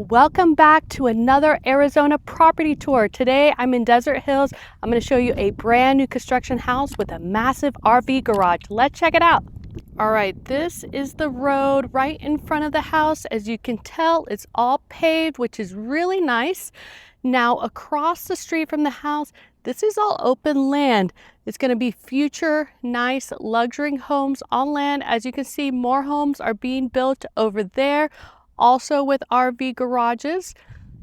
Welcome back to another Arizona property tour. Today I'm in Desert Hills. I'm going to show you a brand new construction house with a massive RV garage. Let's check it out. All right, this is the road right in front of the house. As you can tell, it's all paved, which is really nice. Now across the street from the house, this is all open land. It's going to be future nice luxury homes on land. As you can see, more homes are being built over there, also with RV garages.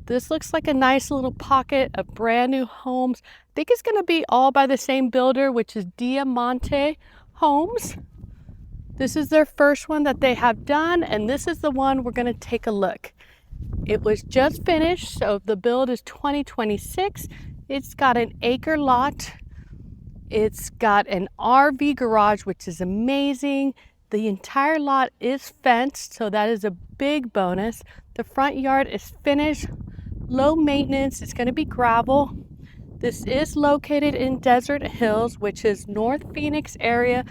This looks like a nice little pocket of brand new homes. I think it's going to be all by the same builder, which is Diamante Homes. This is their first one that they have done, and this is the one we're going to take a look. It was just finished, so the build is 2026. It's got an acre lot. It's got an RV garage, which is amazing. The entire lot is fenced, so that is a big bonus. The front yard is finished, low maintenance. It's going to be gravel. This is located in Desert Hills, which is North Phoenix area.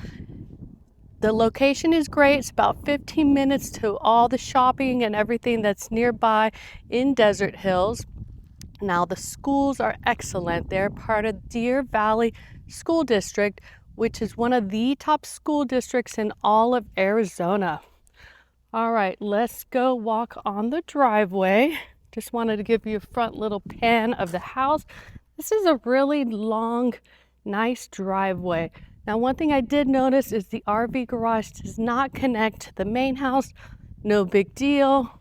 The location is great. It's about 15 minutes to all the shopping and everything that's nearby in Desert Hills. Now, the schools are excellent. They're part of Deer Valley School District, which is one of the top school districts in all of Arizona. All right, let's go walk on the driveway. Just wanted to give you a front little pan of the house. This is a really long, nice driveway. Now, one thing I did notice is the RV garage does not connect to the main house. No big deal.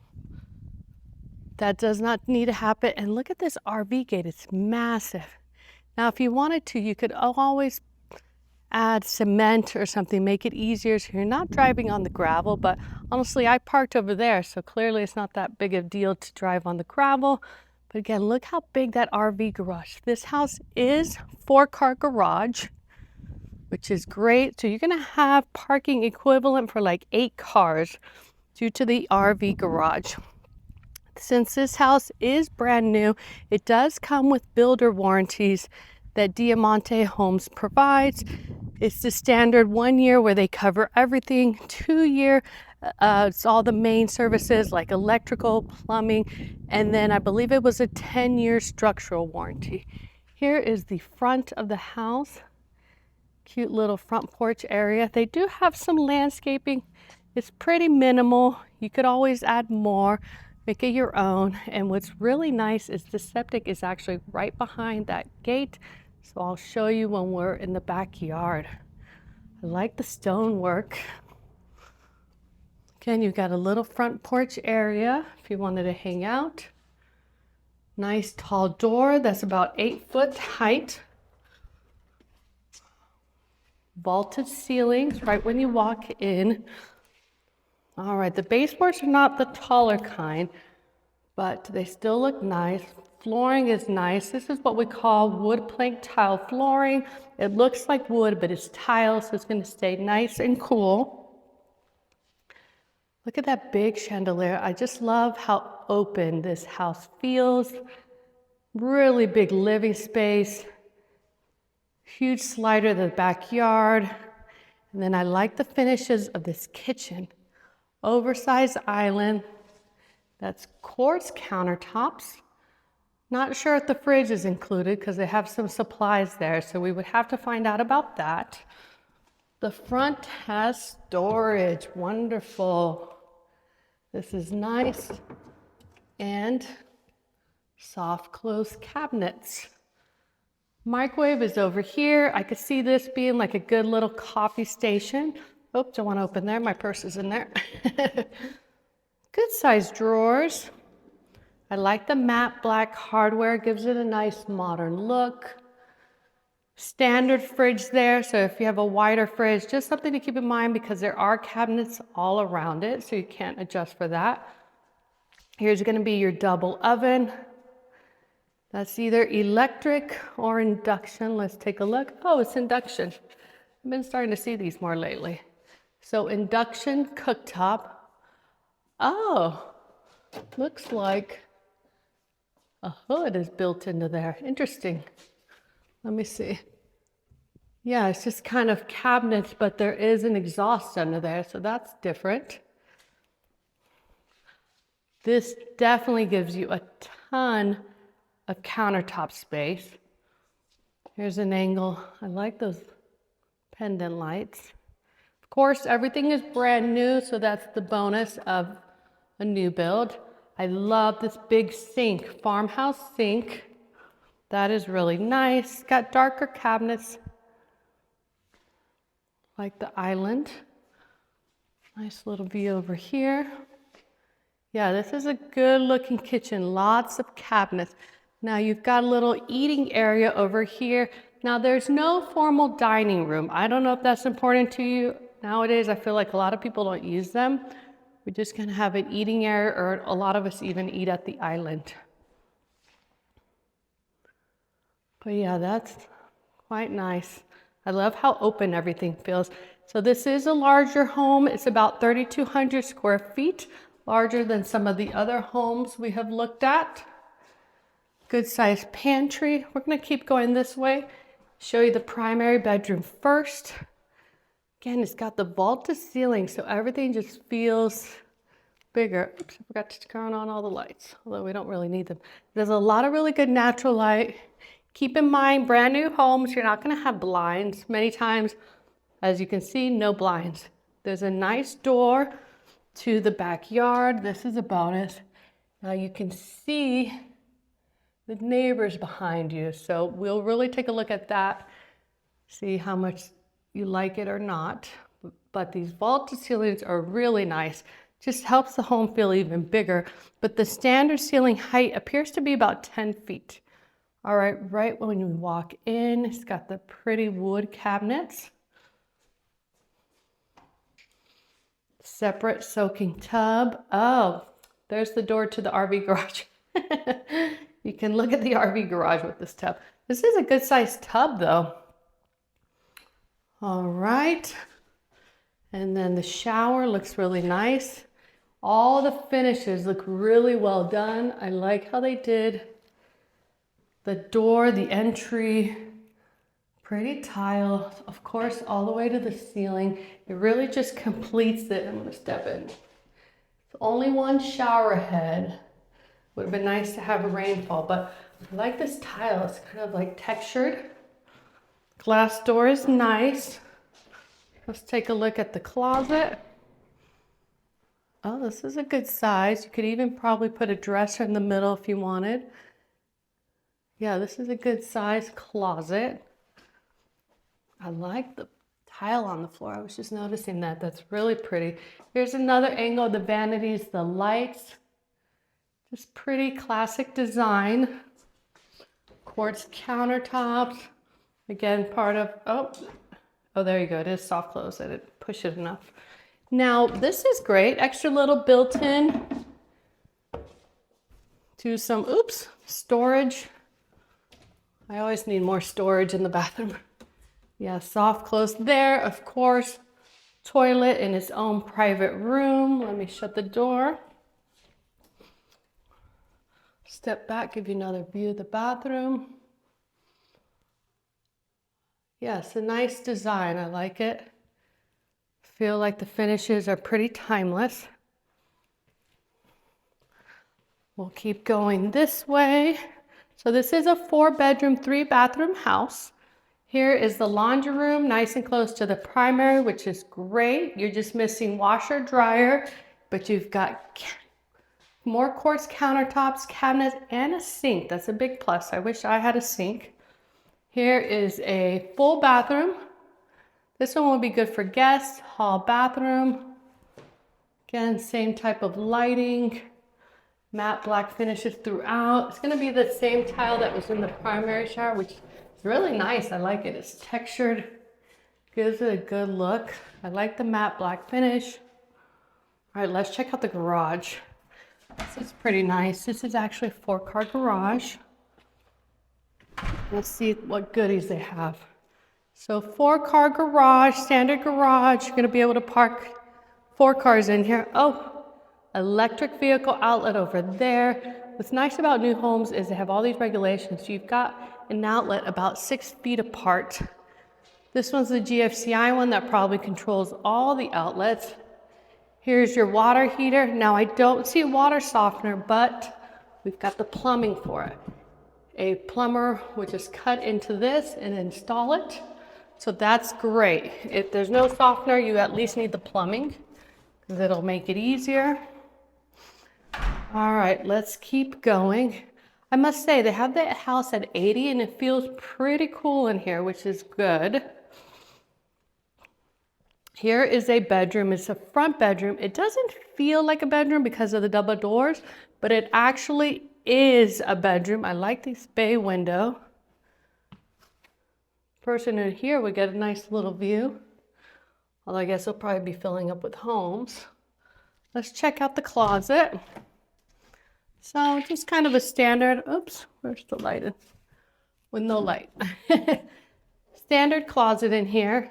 That does not need to happen. And look at this RV gate, it's massive. Now, if you wanted to, you could always add cement or something, make it easier so you're not driving on the gravel. But honestly, I parked over there, so clearly it's not that big of a deal to drive on the gravel. But again, look how big that RV garage. This house is 4-car garage, which is great. So you're gonna have parking equivalent for like 8 cars due to the RV garage. Since this house is brand new, it does come with builder warranties that Diamante Homes provides. It's the standard 1 year where they cover everything. 2 year, it's all the main services like electrical, plumbing, and then I believe it was a 10-year structural warranty. Here is the front of the house. Cute little front porch area. They do have some landscaping. It's pretty minimal. You could always add more, make it your own. And what's really nice is the septic is actually right behind that gate. So I'll show you when we're in the backyard. I like the stonework. Again, you've got a little front porch area if you wanted to hang out. Nice tall door that's about 8 foot height. Vaulted ceilings right when you walk in. All right, the baseboards are not the taller kind, but they still look nice. Flooring is nice. This is what we call wood plank tile flooring. It looks like wood, but it's tile, so it's going to stay nice and cool. Look at that big chandelier. I just love how open this house feels. Really big living space. Huge slider to the backyard. And then I like the finishes of this kitchen. Oversized island. That's quartz countertops. Not sure if the fridge is included because they have some supplies there, so we would have to find out about that. The front has storage. Wonderful. This is nice. And soft close cabinets. Microwave is over here. I could see this being like a good little coffee station. Oops, I want to open there. My purse is in there. Good sized drawers. I like the matte black hardware. It gives it a nice modern look. Standard fridge there. So if you have a wider fridge, just something to keep in mind because there are cabinets all around it, so you can't adjust for that. Here's going to be your double oven. That's either electric or induction. Let's take a look. Oh, it's induction. I've been starting to see these more lately. So induction cooktop. Oh, looks like a hood is built into there. Interesting. Let me see. Yeah, it's just kind of cabinets, but there is an exhaust under there, so that's different. This definitely gives you a ton of countertop space. Here's an angle. I like those pendant lights. Of course, everything is brand new, so that's the bonus of a new build. I love this big sink, farmhouse sink. That is really nice. Got darker cabinets, like the island. Nice little view over here. Yeah, this is a good looking kitchen. Lots of cabinets. Now you've got a little eating area over here. Now there's no formal dining room. I don't know if that's important to you. Nowadays, I feel like a lot of people don't use them. We're just gonna have an eating area, or a lot of us even eat at the island. But yeah, that's quite nice. I love how open everything feels. So this is a larger home. It's about 3,200 square feet, larger than some of the other homes we have looked at. Good sized pantry. We're gonna keep going this way. Show you the primary bedroom first. Again, it's got the vaulted ceiling, so everything just feels bigger. Oops, I forgot to turn on all the lights, although we don't really need them. There's a lot of really good natural light. Keep in mind, brand new homes, you're not gonna have blinds. Many times, as you can see, no blinds. There's a nice door to the backyard. This is a bonus. Now you can see the neighbors behind you, so we'll really take a look at that, see how much you like it or not. But these vaulted ceilings are really nice. Just helps the home feel even bigger. But the standard ceiling height appears to be about 10 feet. All right, right when you walk in, it's got the pretty wood cabinets. Separate soaking tub. Oh, there's the door to the RV garage. You can look at the RV garage with this tub. This is a good sized tub though. All right. And then the shower looks really nice. All the finishes look really well done. I like how they did the door, the entry, pretty tile, of course, all the way to the ceiling. It really just completes it. I'm gonna step in. It's only one shower head. Would have been nice to have a rainfall, but I like this tile. It's kind of like textured. Glass door is nice. Let's take a look at the closet. Oh, this is a good size. You could even probably put a dresser in the middle if you wanted. Yeah, this is a good size closet. I like the tile on the floor. I was just noticing that. That's really pretty. Here's another angle of the vanities, the lights. Just pretty classic design. Quartz countertops. Again, part of, oh, there you go. It is soft close. I didn't push it enough. Now, this is great. Extra little built-in to some, storage. I always need more storage in the bathroom. Yeah, soft close there, of course. Toilet in its own private room. Let me shut the door. Step back, give you another view of the bathroom. Yes, a nice design. I like it. Feel like the finishes are pretty timeless. We'll keep going this way. So this is a 4-bedroom, 3-bathroom house. Here is the laundry room, nice and close to the primary, which is great. You're just missing washer, dryer, but you've got more quartz countertops, cabinets, and a sink. That's a big plus. I wish I had a sink. Here is a full bathroom. This one will be good for guests, hall bathroom. Again, same type of lighting, matte black finishes throughout. It's gonna be the same tile that was in the primary shower, which is really nice. I like it. It's textured, gives it a good look. I like the matte black finish. All right, let's check out the garage. This is pretty nice. This is actually a 4-car garage. Let's see what goodies they have. So 4-car garage, standard garage. You're gonna be able to park 4 cars in here. Oh, electric vehicle outlet over there. What's nice about new homes is they have all these regulations. You've got an outlet about 6 feet apart. This one's the GFCI one that probably controls all the outlets. Here's your water heater. Now I don't see a water softener, but we've got the plumbing for it. A plumber would just cut into this and install it. So that's great. If there's no softener, you at least need the plumbing because it'll make it easier. All right, let's keep going. I must say, they have the house at 80 and it feels pretty cool in here, which is good. Here is a bedroom. It's a front bedroom. It doesn't feel like a bedroom because of the double doors, but it actually is a bedroom. I like this bay window. Person in here would get a nice little view. Although I guess they'll probably be filling up with homes. Let's check out the closet. So just kind of a standard, oops, where's the light? With no light. Standard closet in here.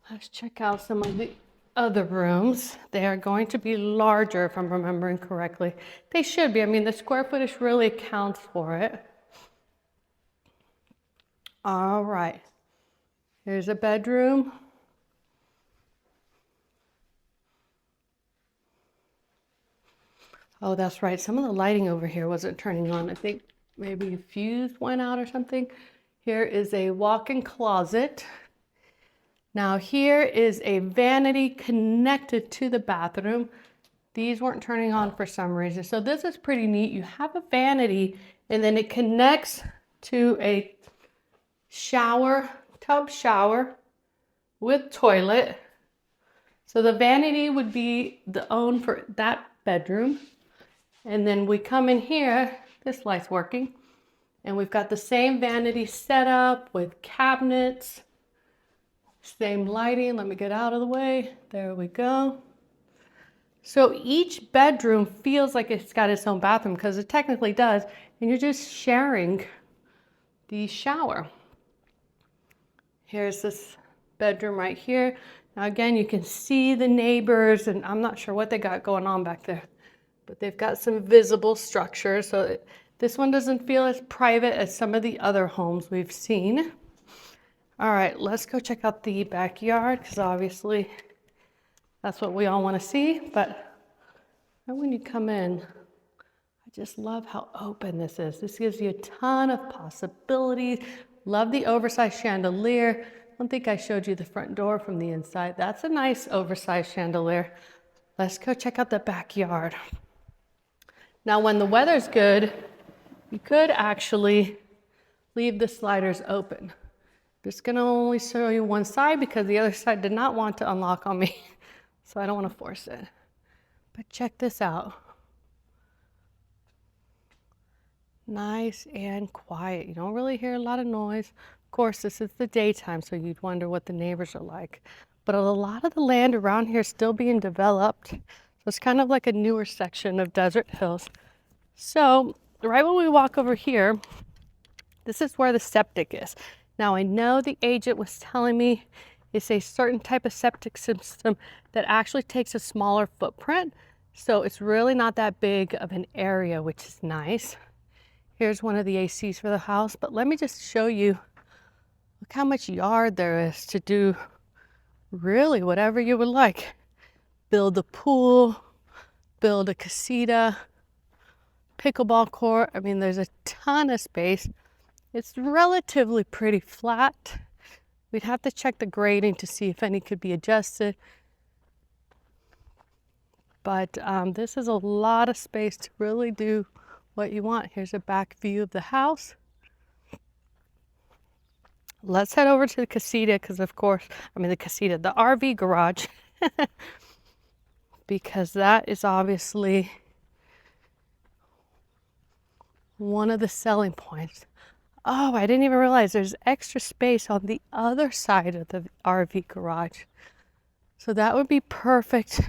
Let's check out some of the other rooms. They are going to be larger if I'm remembering correctly. They should be. I mean, the square footage really accounts for it. All right. Here's a bedroom. Oh, that's right. Some of the lighting over here wasn't turning on. I think maybe a fuse went out or something. Here is a walk-in closet. Now here is a vanity connected to the bathroom. These weren't turning on for some reason. So this is pretty neat. You have a vanity and then it connects to a shower, tub shower with toilet. So the vanity would be the own for that bedroom. And then we come in here, this light's working, and we've got the same vanity set up with cabinets. Same lighting, let me get out of the way. There we go. So each bedroom feels like it's got its own bathroom because it technically does, and you're just sharing the shower. Here's this bedroom right here. Now again, you can see the neighbors, and I'm not sure what they got going on back there, but they've got some visible structures. So this one doesn't feel as private as some of the other homes we've seen. All right, let's go check out the backyard because obviously that's what we all want to see. But when you come in, I just love how open this is. This gives you a ton of possibilities. Love the oversized chandelier. I don't think I showed you the front door from the inside. That's a nice oversized chandelier. Let's go check out the backyard. Now, when the weather's good, you could actually leave the sliders open. Just gonna only show you one side because the other side did not want to unlock on me. So I don't want to force it. But check this out. Nice and quiet. You don't really hear a lot of noise. Of course, this is the daytime, so you'd wonder what the neighbors are like. But a lot of the land around here is still being developed. So it's kind of like a newer section of Desert Hills. So right when we walk over here, this is where the septic is. Now I know the agent was telling me it's a certain type of septic system that actually takes a smaller footprint. So it's really not that big of an area, which is nice. Here's one of the ACs for the house, but let me just show you, look how much yard there is to do really whatever you would like. Build a pool, build a casita, pickleball court. I mean, there's a ton of space. It's relatively pretty flat. We'd have to check the grading to see if any could be adjusted. But this is a lot of space to really do what you want. Here's a back view of the house. Let's head over to the casita because the RV garage. Because that is obviously one of the selling points. Oh, I didn't even realize there's extra space on the other side of the RV garage. So that would be perfect.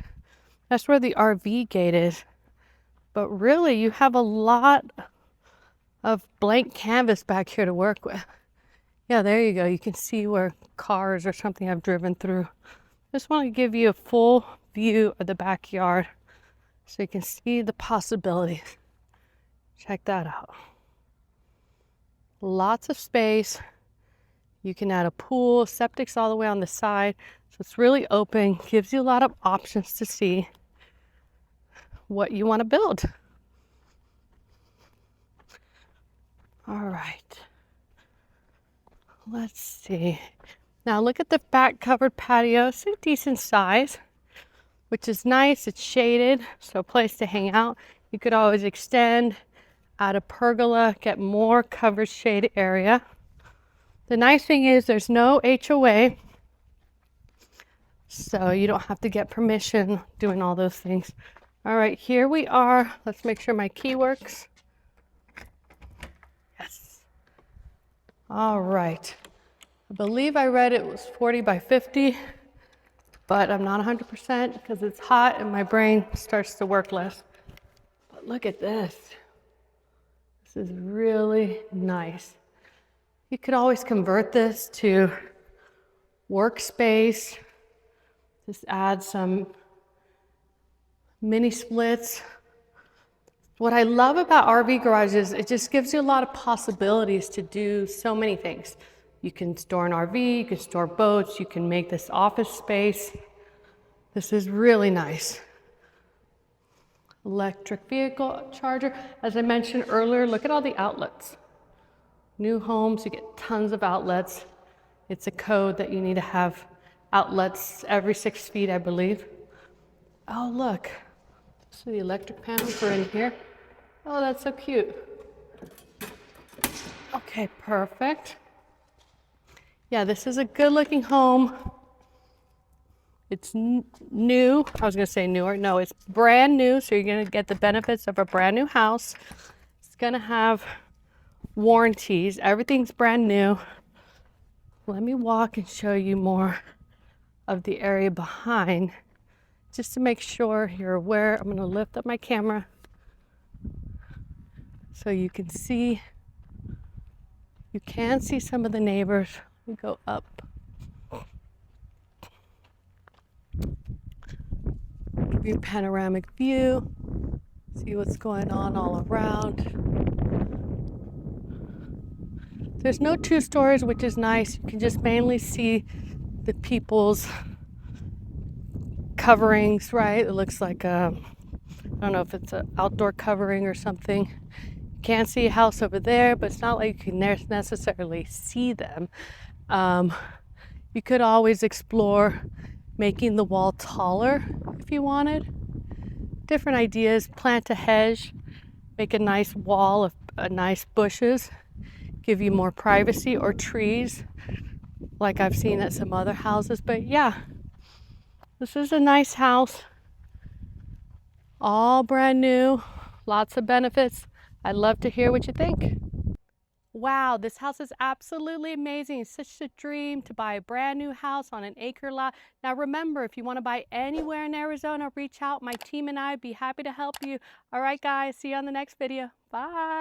That's where the RV gate is. But really, you have a lot of blank canvas back here to work with. Yeah, there you go. You can see where cars or something have driven through. Just want to give you a full view of the backyard so you can see the possibilities. Check that out. Lots of space. You can add a pool, septic's all the way on the side. So it's really open, gives you a lot of options to see what you want to build. All right. Let's see. Now look at the back covered patio. It's a decent size, which is nice. It's shaded, so a place to hang out. You could always extend, add a pergola, get more covered shade area. The nice thing is there's no HOA, so you don't have to get permission doing all those things. All right, here we are. Let's make sure my key works. Yes. All right. I believe I read it was 40 by 50, but I'm not 100% because it's hot and my brain starts to work less. But look at this. This is really nice. You could always convert this to workspace. Just add some mini splits. What I love about RV garages, it just gives you a lot of possibilities to do so many things. You can store an RV, you can store boats, you can make this office space. This is really nice. Electric vehicle charger. As I mentioned earlier, look at all the outlets. New homes, you get tons of outlets. It's a code that you need to have outlets every 6 feet, I believe. Oh, look. So the electric panels are in here. Oh, that's so cute. Okay, perfect. Yeah, this is a good looking home. It's new. I was gonna say newer. No, it's brand new. So you're gonna get the benefits of a brand new house. It's gonna have warranties. Everything's brand new. Let me walk and show you more of the area behind, just to make sure you're aware. I'm gonna lift up my camera so you can see. You can see some of the neighbors. We go up. Give you a panoramic view. See what's going on all around. There's no 2 stories, which is nice. You can just mainly see the people's coverings, right? It looks like I don't know if it's an outdoor covering or something. You can't see a house over there, but it's not like you can necessarily see them. You could always explore making the wall taller if you wanted. Different ideas. Plant a hedge, make a nice wall of nice bushes, give you more privacy, or trees like I've seen at some other houses. But yeah, this is a nice house, all brand new, lots of benefits. I'd love to hear what you think. Wow, this house is absolutely amazing. It's such a dream to buy a brand new house on an acre lot. Now remember, if you want to buy anywhere in Arizona, reach out. My team and I'd be happy to help you. All right, guys, see you on the next video. Bye.